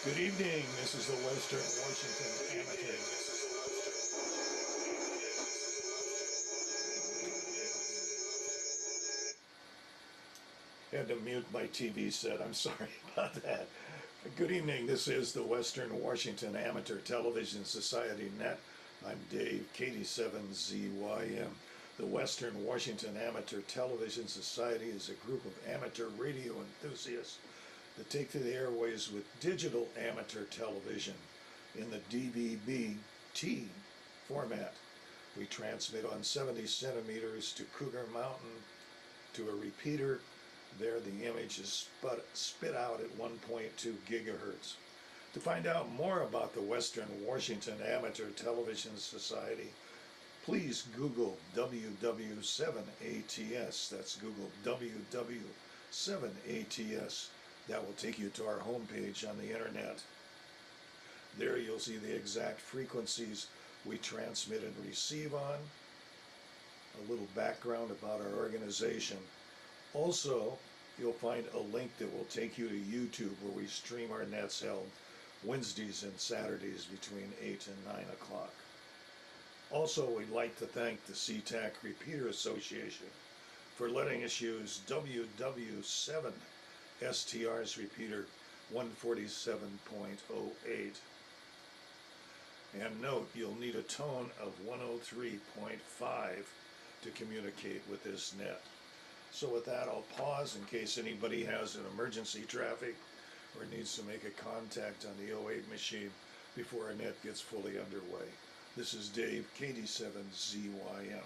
Good evening. This is the Western Washington Amateur. Had to mute my TV set. I'm sorry about that. Good evening. This is the Western Washington Amateur Television Society Net. I'm Dave, KD7ZYM. The Western Washington Amateur Television Society is a group of amateur radio enthusiasts that take to the airways with digital amateur television in the DVB-T format. We transmit on 70 centimeters to Cougar Mountain to a repeater. There the image is spit out at 1.2 gigahertz. To find out more about the Western Washington Amateur Television Society, please Google WW7ATS. That's Google WW7ATS. That will take you to our homepage on the internet. There you'll see the exact frequencies we transmit and receive on, a little background about our organization. Also, you'll find a link that will take you to YouTube where we stream our nets held Wednesdays and Saturdays between 8 and 9 o'clock. Also, we'd like to thank the SeaTac Repeater Association for letting us use WW7STR's repeater 147.08. And note, you'll need a tone of 103.5 to communicate with this net. So with that, I'll pause in case anybody has an emergency traffic or needs to make a contact on the 08 machine before our net gets fully underway. This is Dave, KD7ZYM.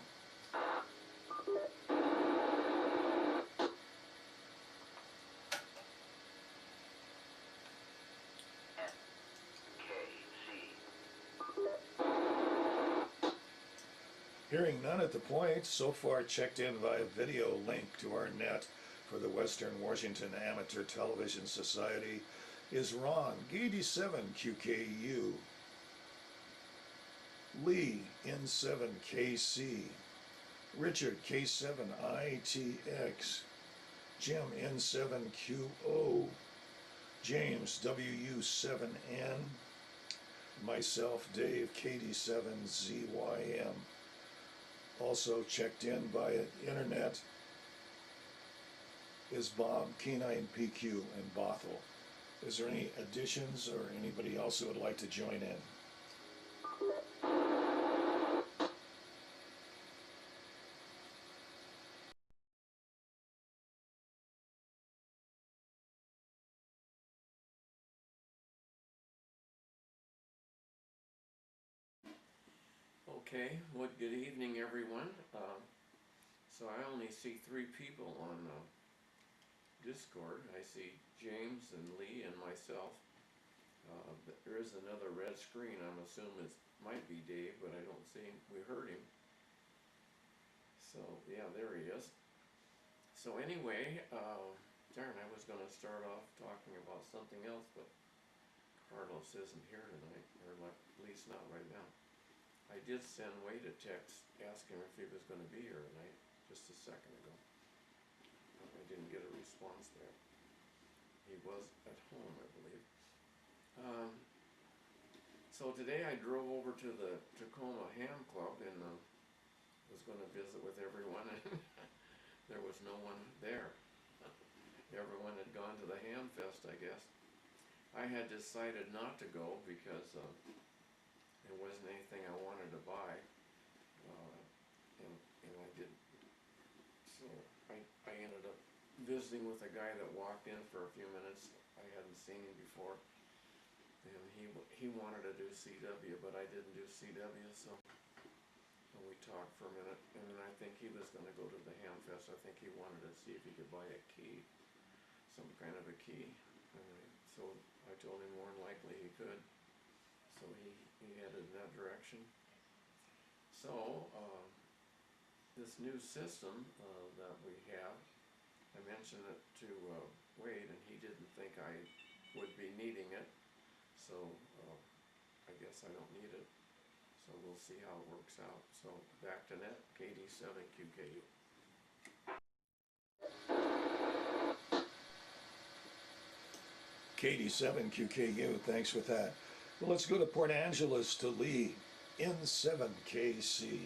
Hearing none at the point, so far checked in via video link to our net for the Western Washington Amateur Television Society is Ron, G87QKU, Lee, N7KC, Richard, K7ITX, Jim, N7QO, James, WU7N, myself, Dave, KD7ZYM. Also checked in via internet is Bob, K9PQ, and Bothell. Is there any additions or anybody else who would like to join in? Okay, well, good evening, everyone. So I only see 3 people on Discord. I see James and Lee and myself. There is another red screen. I'm assuming it might be Dave, but I don't see him. We heard him. So, yeah, there he is. So anyway, darn, I was going to start off talking about something else, but Carlos isn't here tonight, or at least not right now. I did send Wade a text asking if he was going to be here tonight, just a second ago. I didn't get a response there. He was at home, I believe. So today I drove over to the Tacoma Ham Club and was going to visit with everyone, and there was no one there. Everyone had gone to the Ham Fest, I guess. I had decided not to go because there wasn't anything I wanted to buy, and I didn't. So I ended up visiting with a guy that walked in for a few minutes. I hadn't seen him before, and he wanted to do CW, but I didn't do CW, so we talked for a minute, and then I think he was going to go to the Ham Fest. I think he wanted to see if he could buy a key, some kind of a key, so I told him more than likely he could. So he headed in that direction. So this new system that we have, I mentioned it to Wade, and he didn't think I would be needing it. So I guess I don't need it. So we'll see how it works out. So back to net, KD7QKU. KD7QKU, thanks with that. Well, let's go to Port Angeles to Lee, N7KC.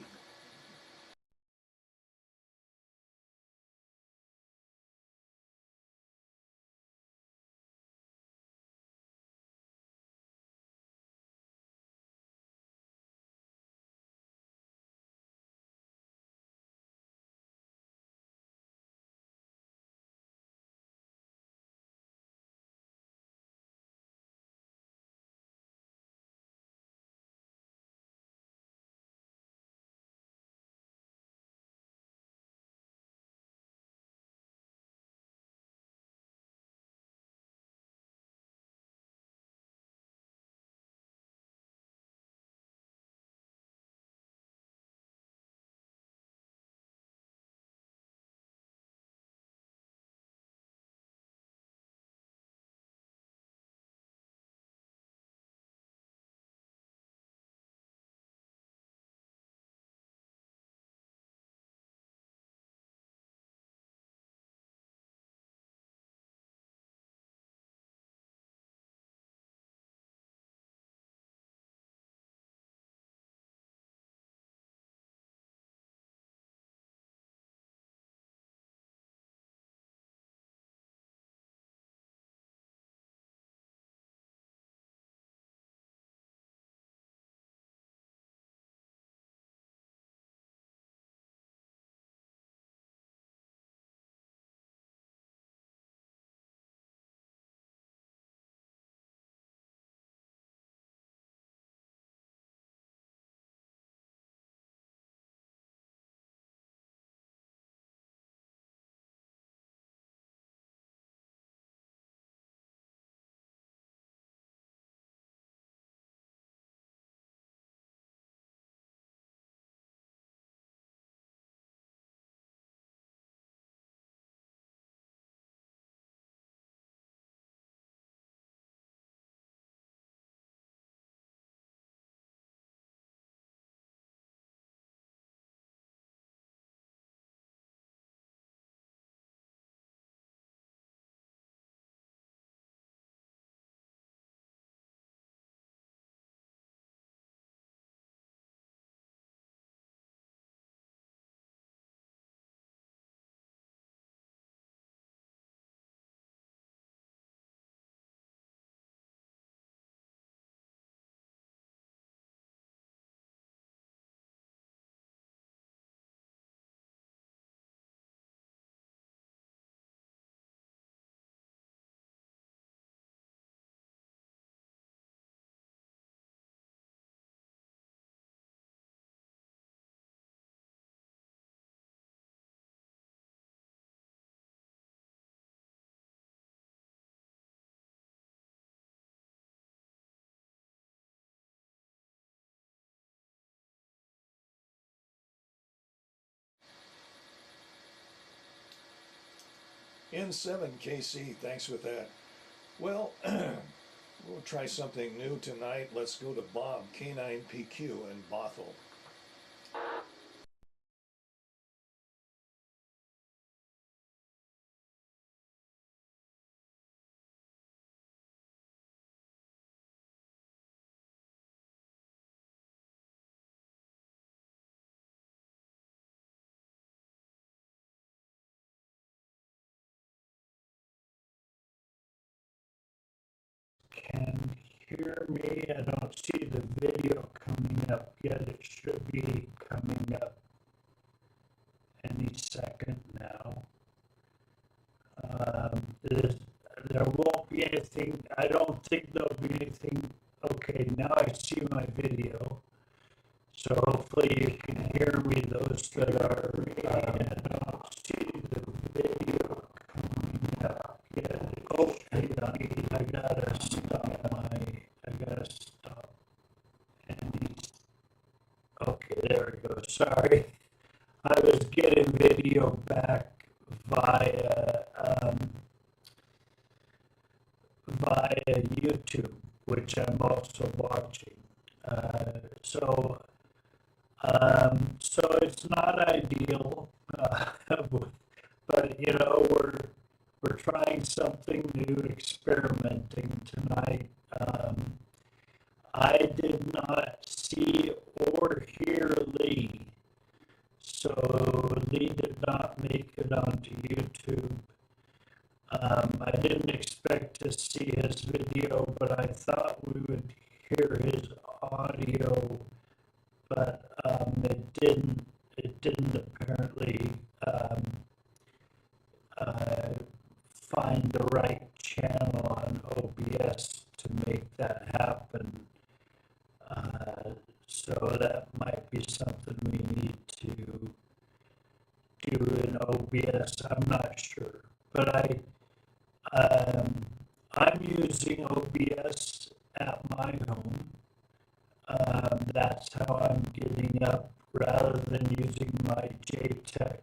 N7KC, thanks with that. Well, we'll try something new tonight. Let's go to Bob, K9PQ in Bothell. Can hear me. I don't see the video coming up yet. It should be coming up any second now. There won't be anything. I don't think there'll be anything. Okay, now I see my video. So hopefully you can hear me. Those that are, I don't see the video coming up yet. Oh, hang on. I gotta stop. Okay, there we go. Sorry. I was getting video back via YouTube, which I'm also watching. So it's not ideal, but we're trying trying something new, experimenting tonight. I did not see or hear Lee, so Lee did not make it onto YouTube. I didn't expect to see his video, but I thought we would hear his audio, but it didn't. It didn't apparently uh, find the right channel on OBS to make that happen. So that might be something we need to do in OBS. I'm not sure, but I'm using OBS at my home. That's how I'm getting up rather than using my JTech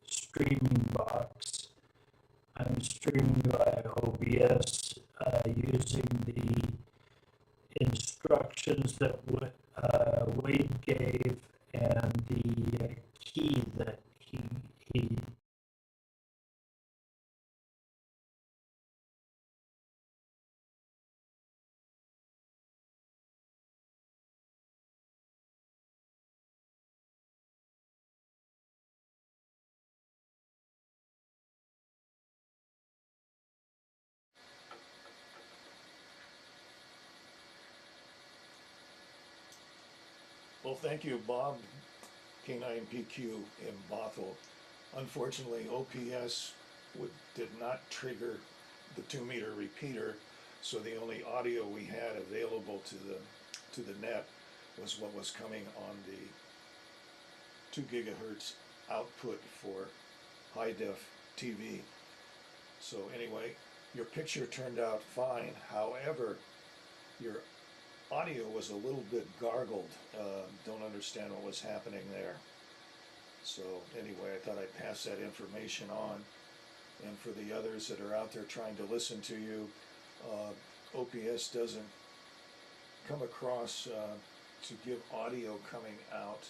streaming box. I'm streaming by OBS using the instructions that Wade gave and the key that he Well, thank you, Bob, K9PQ in Bothell. Unfortunately, OPS did not trigger the 2-meter repeater, so the only audio we had available to the net was what was coming on the 2 gigahertz output for high def TV. So anyway, your picture turned out fine. However, your audio was a little bit gargled. Don't understand what was happening there. So anyway, I thought I'd pass that information on. And for the others that are out there trying to listen to you, OPS doesn't come across to give audio coming out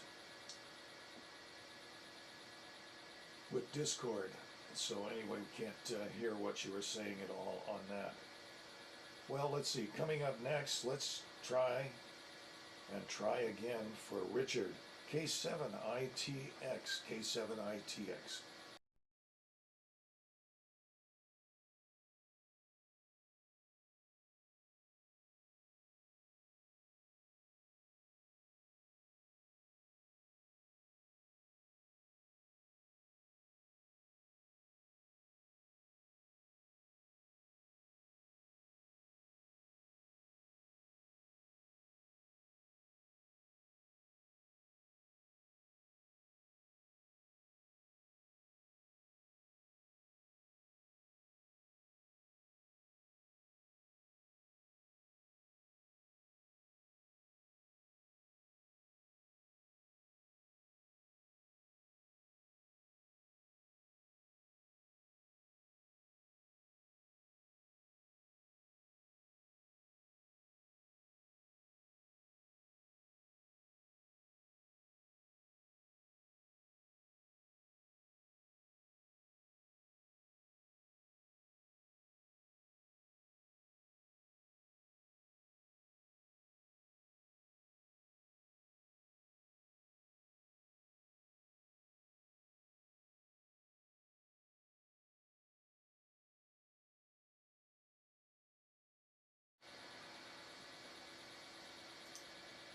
with Discord. So anyway, we can't hear what you were saying at all on that. Well, let's see. Coming up next, let's try again for Richard. K7ITX. K7ITX.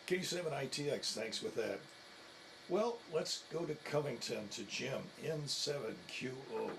K7ITX, thanks with that. Well, let's go to Covington to Jim, N7QO.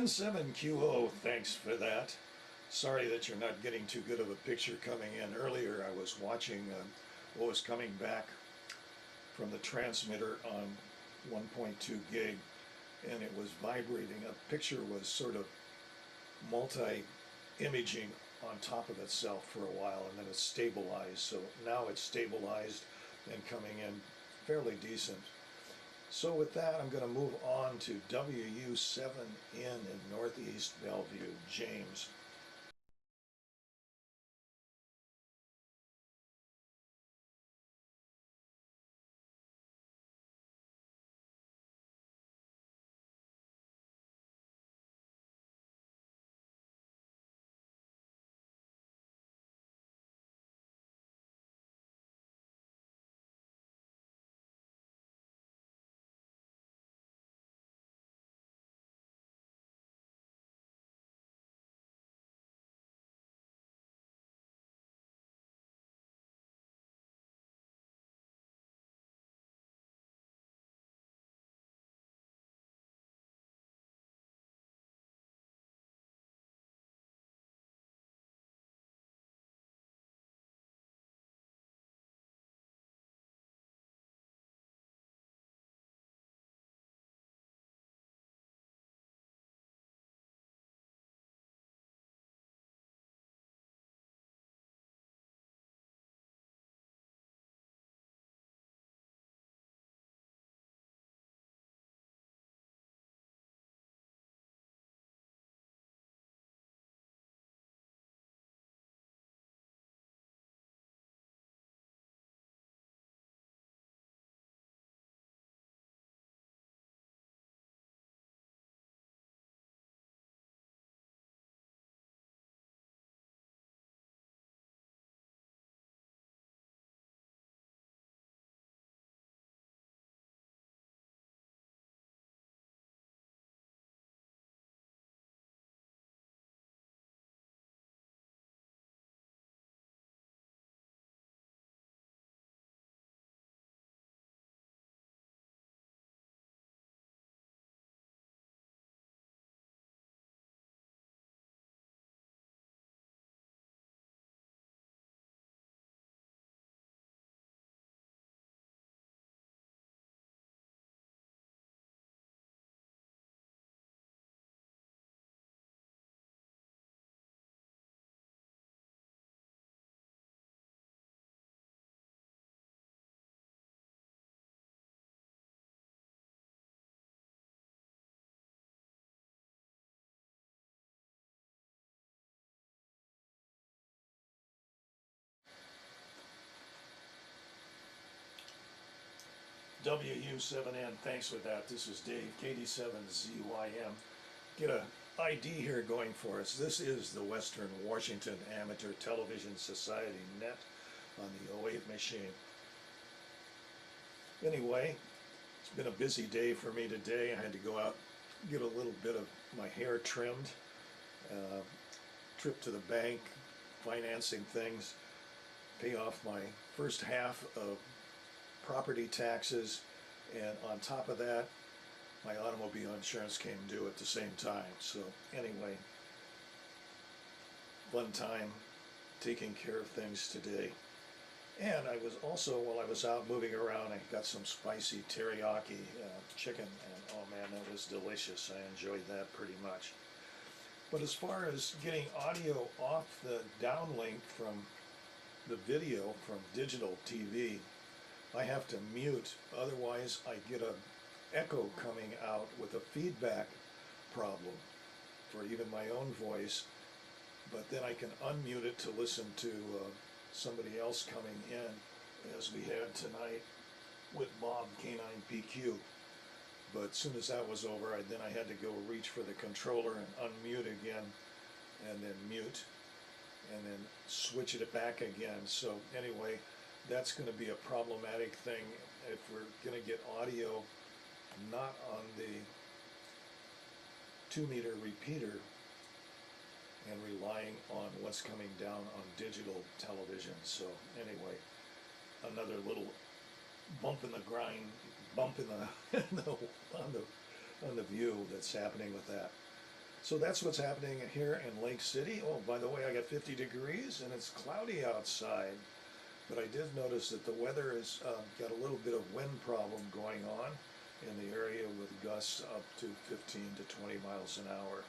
N7QO, thanks for that. Sorry that you're not getting too good of a picture coming in. Earlier I was watching what was coming back from the transmitter on 1.2 gig, and it was vibrating. A picture was sort of multi-imaging on top of itself for a while, and then it stabilized. So now it's stabilized and coming in fairly decent. So with that, I'm going to move on to WU7N in Northeast Bellevue, James. WU7N, thanks for that. This is Dave, KD7ZYM. Get a ID here going for us. This is the Western Washington Amateur Television Society net on the 08 machine. Anyway, it's been a busy day for me today. I had to go out, get a little bit of my hair trimmed, trip to the bank, financing things, pay off my first half of property taxes, and on top of that, my automobile insurance came due at the same time. So anyway, fun time taking care of things today. And I was also, while I was out moving around, I got some spicy teriyaki chicken, and oh man, that was delicious. I enjoyed that pretty much. But as far as getting audio off the downlink from the video from digital TV, I have to mute, otherwise I get an echo coming out with a feedback problem for even my own voice, but then I can unmute it to listen to somebody else coming in, as we had tonight with Bob K9PQ. But as soon as that was over, then I had to go reach for the controller and unmute again, and then mute, and then switch it back again. So anyway, that's going to be a problematic thing if we're going to get audio not on the 2-meter repeater and relying on what's coming down on digital television. So anyway, another little bump in the grind, bump in the, on the view that's happening with that. So that's what's happening here in Lake City. Oh, by the way, I got 50 degrees and it's cloudy outside. But I did notice that the weather has got a little bit of wind problem going on in the area with gusts up to 15 to 20 miles an hour.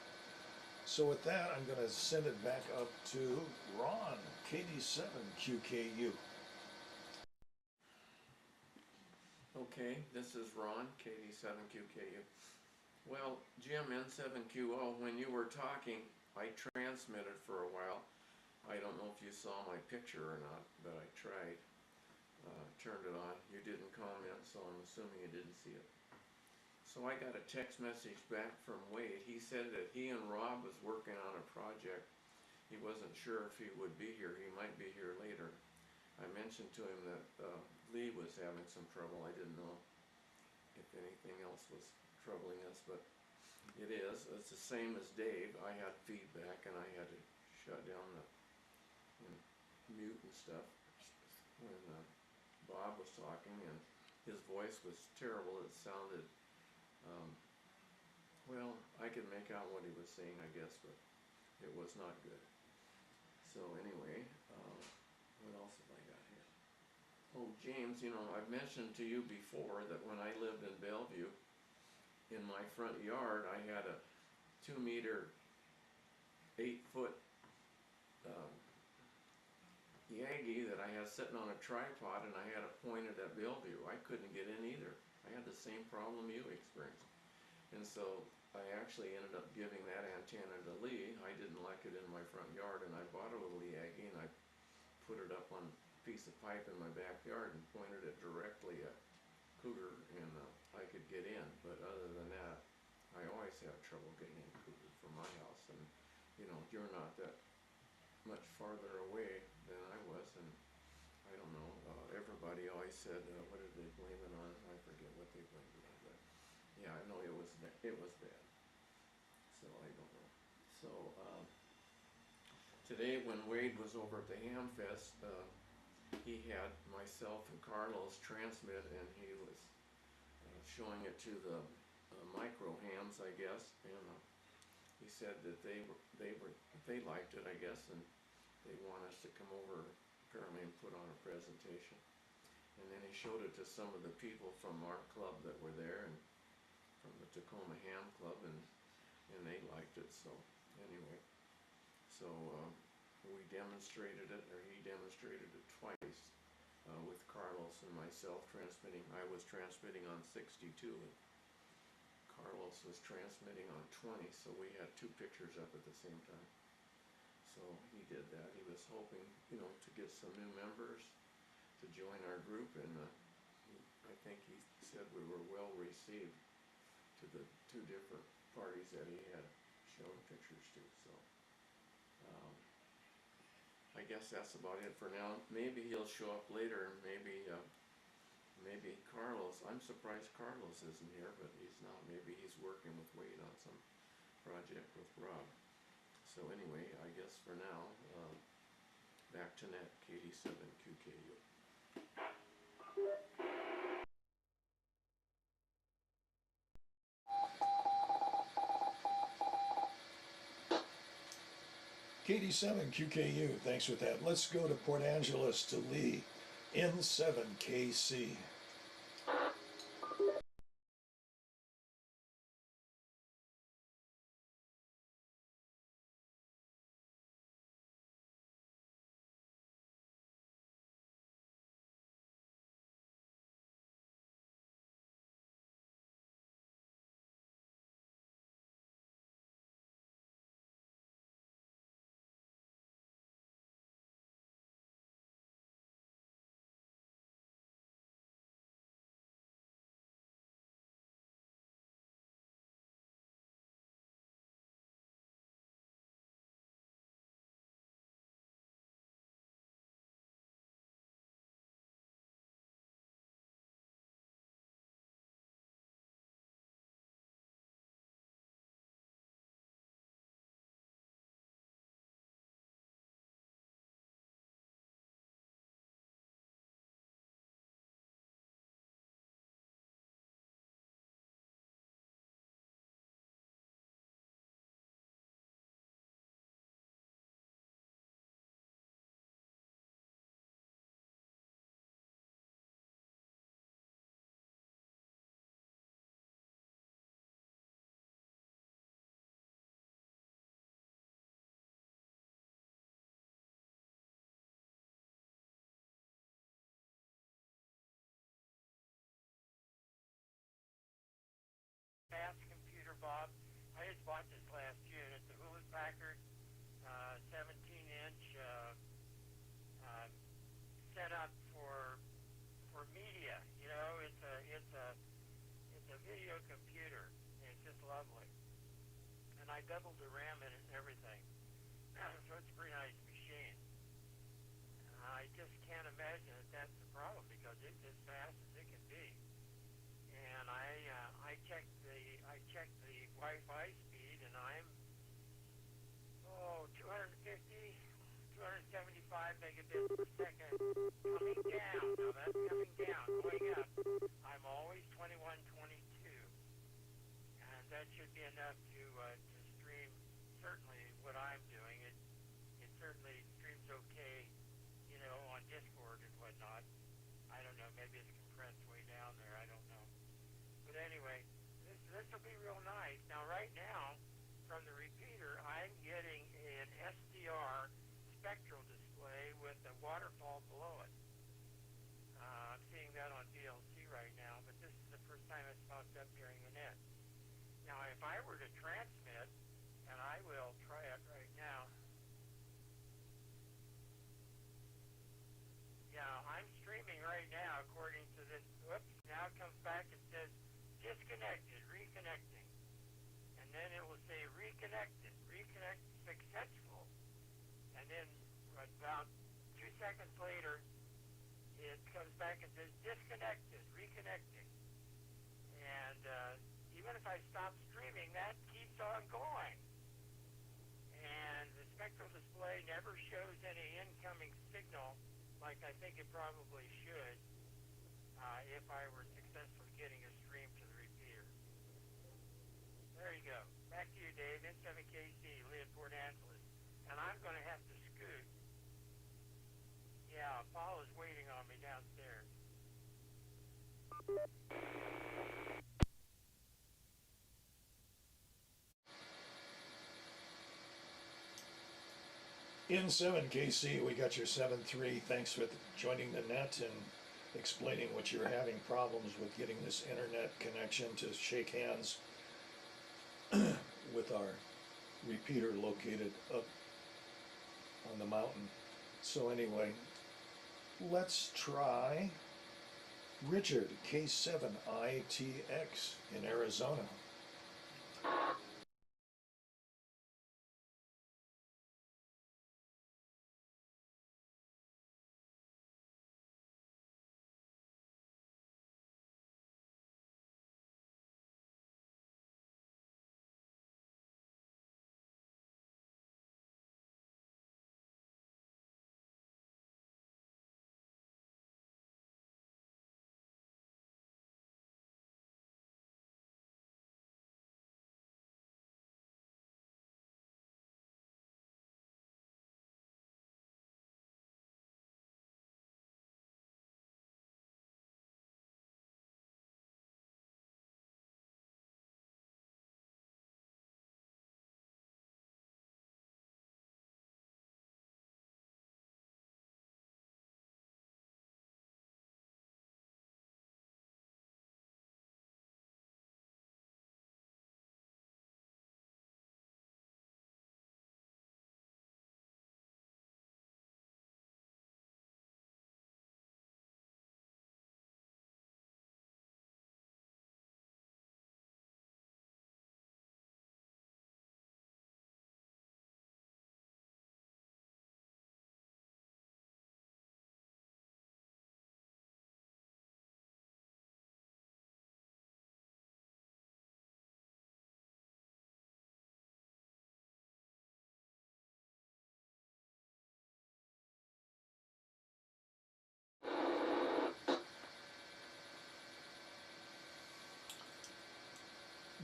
So with that, I'm going to send it back up to Ron, KD7QKU. Okay, this is Ron, KD7QKU. Well, Jim, N7QO, when you were talking, I transmitted for a while. I don't know if you saw my picture or not, but I tried. Turned it on. You didn't comment, so I'm assuming you didn't see it. So I got a text message back from Wade. He said that he and Rob was working on a project. He wasn't sure if he would be here. He might be here later. I mentioned to him that Lee was having some trouble. I didn't know if anything else was troubling us, but it is. It's the same as Dave. I had feedback and I had to shut down the mute and stuff when Bob was talking, and his voice was terrible. It sounded, well, I could make out what he was saying, I guess, but it was not good. So anyway, what else have I got here? Oh, James, you know, I've mentioned to you before that when I lived in Bellevue, in my front yard, I had a 2 meter, 8-foot Yagi that I had sitting on a tripod, and I had it pointed at Bellevue. I couldn't get in either. I had the same problem you experienced. And so I actually ended up giving that antenna to Lee. I didn't like it in my front yard, and I bought a little Yagi and I put it up on a piece of pipe in my backyard and pointed it directly at Cougar, and I could get in. But other than that, I always have trouble getting in Cougar from my house. And you know, you're not that much farther away than I was, and I don't know, everybody always said, what did they blame it on? I forget what they blamed it on, but yeah, I know it was bad. So I don't know. So today when Wade was over at the Ham Fest, he had myself and Carlos transmit, and he was showing it to the micro hams, I guess, and he said that they liked it, I guess, and they want us to come over apparently and put on a presentation. And then he showed it to some of the people from our club that were there, and from the Tacoma Ham Club, and they liked it. So anyway, so we demonstrated it, or he demonstrated it twice with Carlos and myself transmitting. I was transmitting on 62, and Carlos was transmitting on 20, so we had two pictures up at the same time. So he did that. He was hoping, you know, to get some new members to join our group, and I think he said we were well received to the two different parties that he had shown pictures to. So I guess that's about it for now. Maybe he'll show up later, and maybe Carlos. I'm surprised Carlos isn't here, but he's not. Maybe he's working with Wade on some project with Rob. So anyway, I guess for now, back to net, KD7QKU. KD7QKU, thanks for that. Let's go to Port Angeles to Lee, N7KC. just bought this last June. It's a Hewlett Packard 17-inch uh, setup for media. You know, it's a video computer. And it's just lovely. And I doubled the RAM in it and everything. So it's a pretty nice machine. I just can't imagine that that's the problem because it's as fast as it can be. And I checked the Wi-Fi speed, and I'm 275 megabits per second coming down. Now that's coming down. Going up, I'm always 2122, and that should be enough to stream. Certainly, what I'm doing, it certainly streams okay, you know, on Discord and whatnot. I don't know, maybe it's compressed way down there. I don't know. But anyway, this will be real nice. Now, right now, from the repeater, I'm getting an SDR spectral display with a waterfall below it. I'm seeing that on VLC right now, but this is the first time it's popped up during the net. Now, if I were to transmit, and I will try it right now. Yeah, I'm streaming right now according to this. Whoops, now it comes back and says disconnected, reconnecting. And then it will say reconnected, reconnect successful. And then about 2 seconds later, it comes back and says disconnected, reconnecting. And even if I stop streaming, that keeps on going. And the spectral display never shows any incoming signal like I think it probably should if I were successfully getting a stream to the repeater. There you go. Back to you, Dave. N7KC, Leah, Port Angeles. And I'm going to have to scoot. Yeah, Paul is waiting on me downstairs. N7KC, we got your 7.3. Thanks for joining the net and explaining what you're having problems with getting this internet connection to shake hands with our repeater located up on the mountain. So anyway, let's try Richard, K7ITX in Arizona.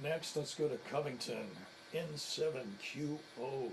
Next, let's go to Covington, N7QO.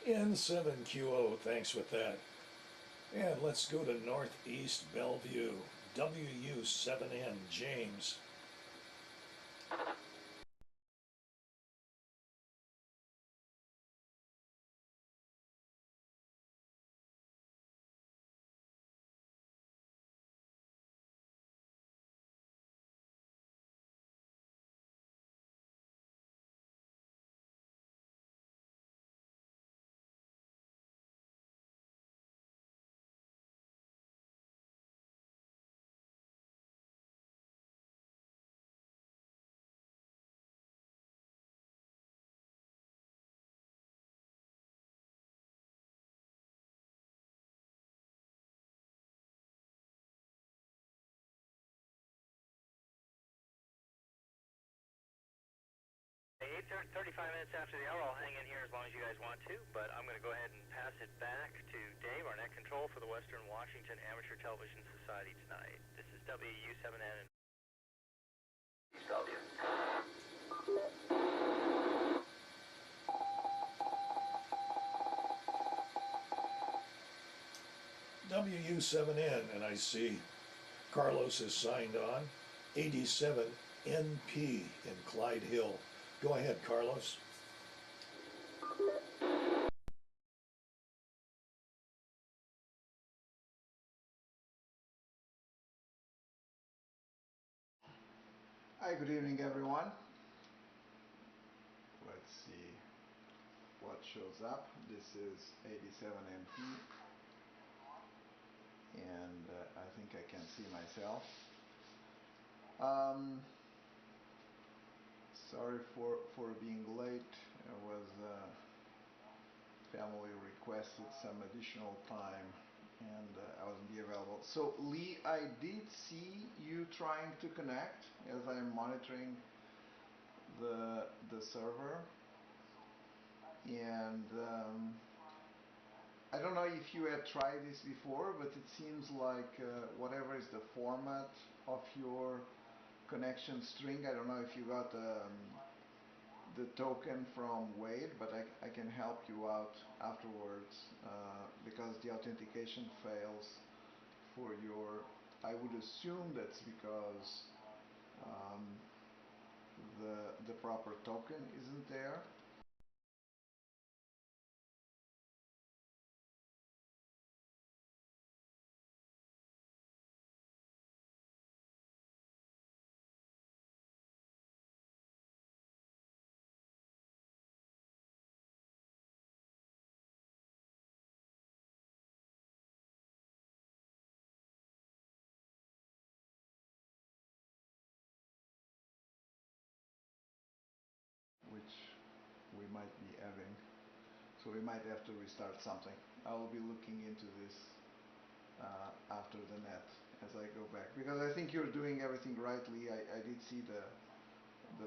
N7QO, thanks with that. And let's go to Northeast Bellevue, WU7N, James. Hey, 35 minutes after the hour, I'll hang in here as long as you guys want to, but I'm going to go ahead and pass it back to Dave, our net control for the Western Washington Amateur Television Society tonight. This is WU7N. WU7N, and I see Carlos has signed on. 87NP in Clyde Hill. Go ahead, Carlos. Hi, good evening everyone. Let's see what shows up. This is 87MP and I think I can see myself. Sorry for being late. It was family requested some additional time and I wasn't be available. So Lee, I did see you trying to connect as I'm monitoring the server, and I don't know if you had tried this before, but it seems like whatever is the format of your connection string, I don't know if you got the token from Wade, but I can help you out afterwards because the authentication fails for your, I would assume that's because the proper token isn't there. Which we might be having. So we might have to restart something. I will be looking into this after the net as I go back. Because I think you're doing everything rightly. I did see the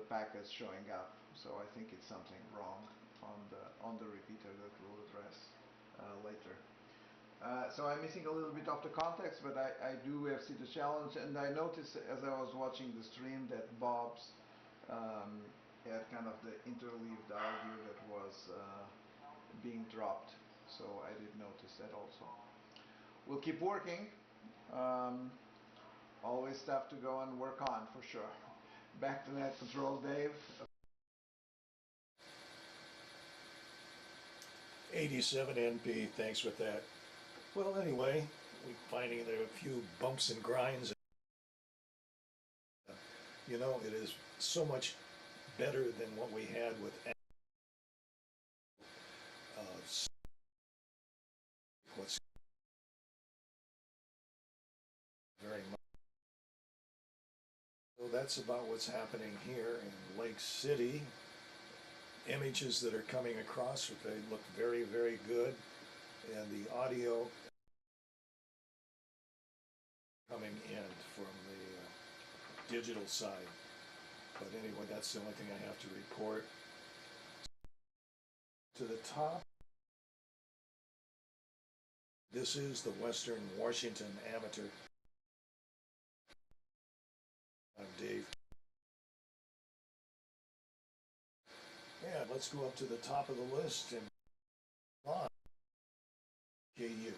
packets showing up. So I think it's something wrong on the repeater that we'll address later. So I'm missing a little bit of the context, but I do have see the challenge, and I noticed as I was watching the stream that Bob's had kind of the interleaved audio that was being dropped, so I did notice that also. We'll keep working. Always stuff to go and work on for sure. Back to net control, Dave. 87NP, thanks with that. Well, anyway, we're finding there are a few bumps and grinds. You know, it is so much better than what we had with what's very much. So that's about what's happening here in Lake City. Images that are coming across, they look very, very good, and the audio coming in from the digital side. But anyway, that's the only thing I have to report. To the top, this is the Western Washington Amateur. I'm Dave. Yeah, let's go up to the top of the list and Ron, KU.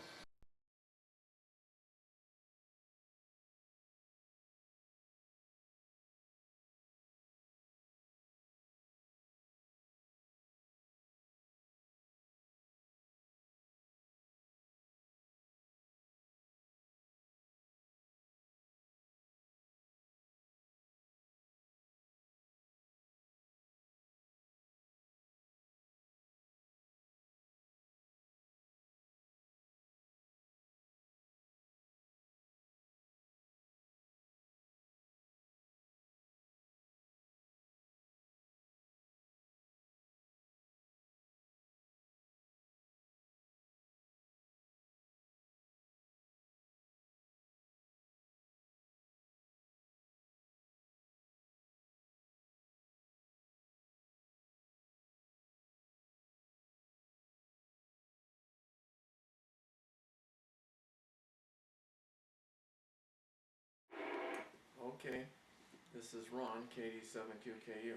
Okay, this is Ron, KD7QKU.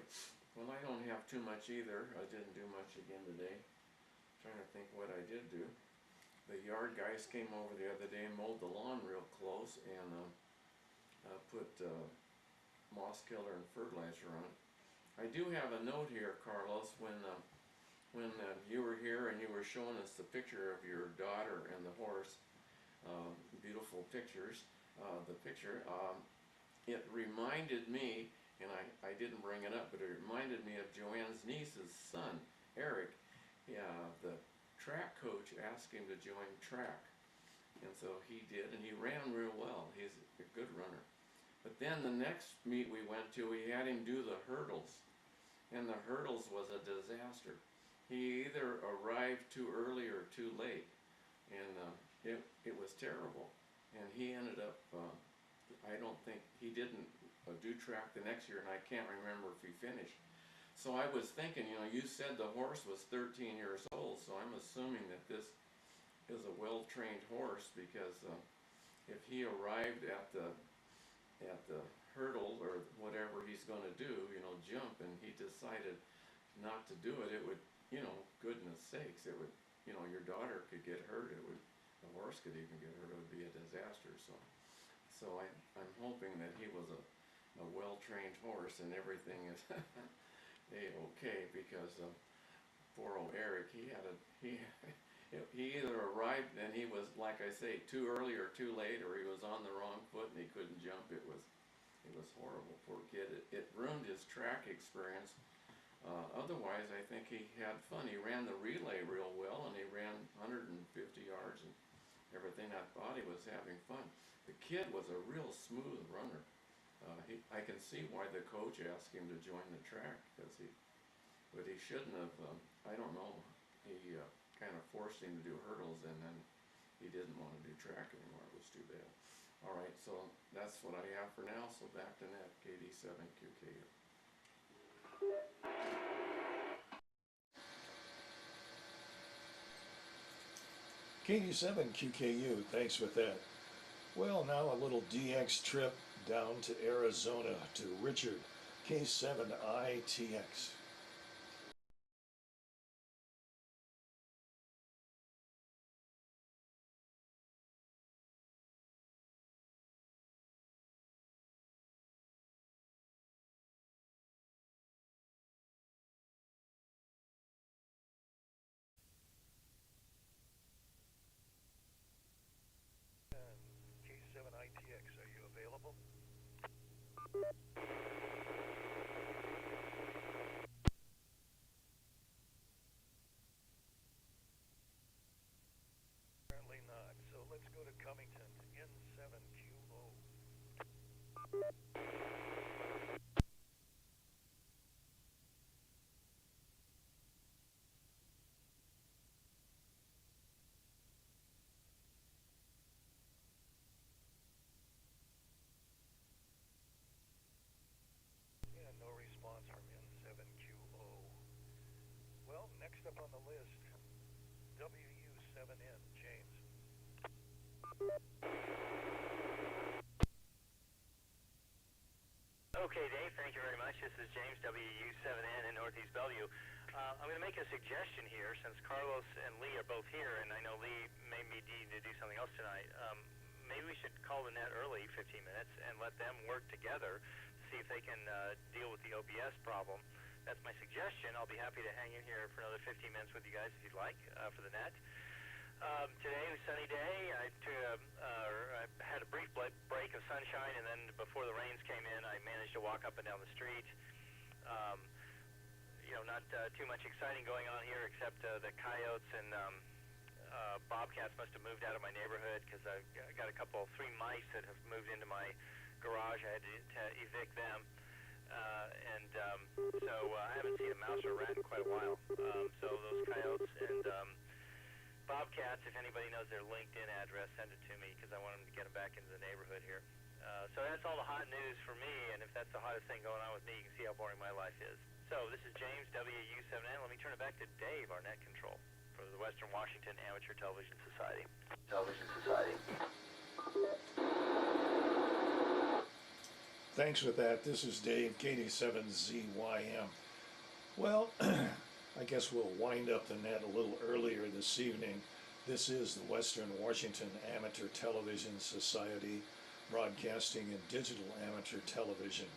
Well, I don't have too much either. I didn't do much again today. Trying to think what I did do. The yard guys came over the other day and mowed the lawn real close and put moss killer and fertilizer on it. I do have a note here, Carlos, when you were here and you were showing us the picture of your daughter and the horse, beautiful pictures, the picture, it reminded me, and I didn't bring it up, but it reminded me of Joanne's niece's son, Eric. Yeah, the track coach asked him to join track, and so he did, and he ran real well. He's a good runner. But then the next meet we went to, we had him do the hurdles, and the hurdles was a disaster. He either arrived too early or too late, and it was terrible. And he ended up, I don't think, he didn't do track the next year, and I can't remember if he finished. So I was thinking, you said the horse was 13 years old, so I'm assuming that this is a well-trained horse, because if he arrived at the hurdle or whatever he's going to do, jump, and he decided not to do it, it would, goodness sakes, it would, your daughter could get hurt. The horse could even get hurt. It would be a disaster. So I'm hoping that he was a well-trained horse and everything is okay, because poor old Eric, he either arrived and he was, like I say, too early or too late, or he was on the wrong foot and he couldn't jump. It was horrible, poor kid. It ruined his track experience. Otherwise, I think he had fun. He ran the relay real well, and he ran 150 yards and everything. I thought he was having fun. The kid was a real smooth runner. I can see why the coach asked him to join the track, but he shouldn't have. I don't know. He kind of forced him to do hurdles, and then he didn't want to do track anymore. It was too bad. All right, so that's what I have for now. So back to net, KD7QKU. KD7QKU, thanks with that. Well, now a little DX trip down to Arizona to Richard, K7ITX. K7ITX, are you available? Apparently not, so let's go to Cummington, N7QO. Yeah, no response from N7QO. Well, next up on the list, WU7N, James. Okay, Dave, thank you very much. This is James, WU7N in Northeast Bellevue. I'm going to make a suggestion here, since Carlos and Lee are both here, and I know Lee may need to do something else tonight. Maybe we should call the net early, 15 minutes, and let them work together to see if they can deal with the OBS problem. That's my suggestion. I'll be happy to hang in here for another 15 minutes with you guys if you'd like for the net. Today was a sunny day. I had a brief break of sunshine, and then before the rains came in, I managed to walk up and down the street. Not too much exciting going on here, except the coyotes and bobcats must have moved out of my neighborhood, because I've got three mice that have moved into my garage. I had to evict them. So I haven't seen a mouse or a rat in quite a while. So those coyotes and bobcats, if anybody knows their LinkedIn address, send it to me, because I want them to get them back into the neighborhood here. So that's all the hot news for me, and if that's the hottest thing going on with me, you can see how boring my life is. So this is James, WW7ATS. Let me turn it back to Dave, our net control for the Western Washington Amateur Television Society. Thanks for that. This is Dave, KD7ZYM. Well, I guess we'll wind up the net a little earlier this evening. This is the Western Washington Amateur Television Society, broadcasting in digital amateur television.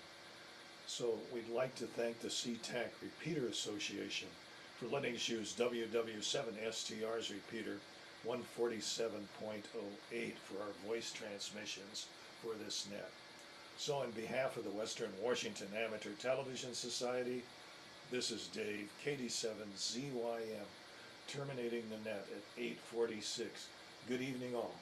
So we'd like to thank the SeaTac Repeater Association for letting us use WW7STR's repeater 147.08 for our voice transmissions for this net. So on behalf of the Western Washington Amateur Television Society, this is Dave, KD7ZYM, terminating the net at 8:46. Good evening all.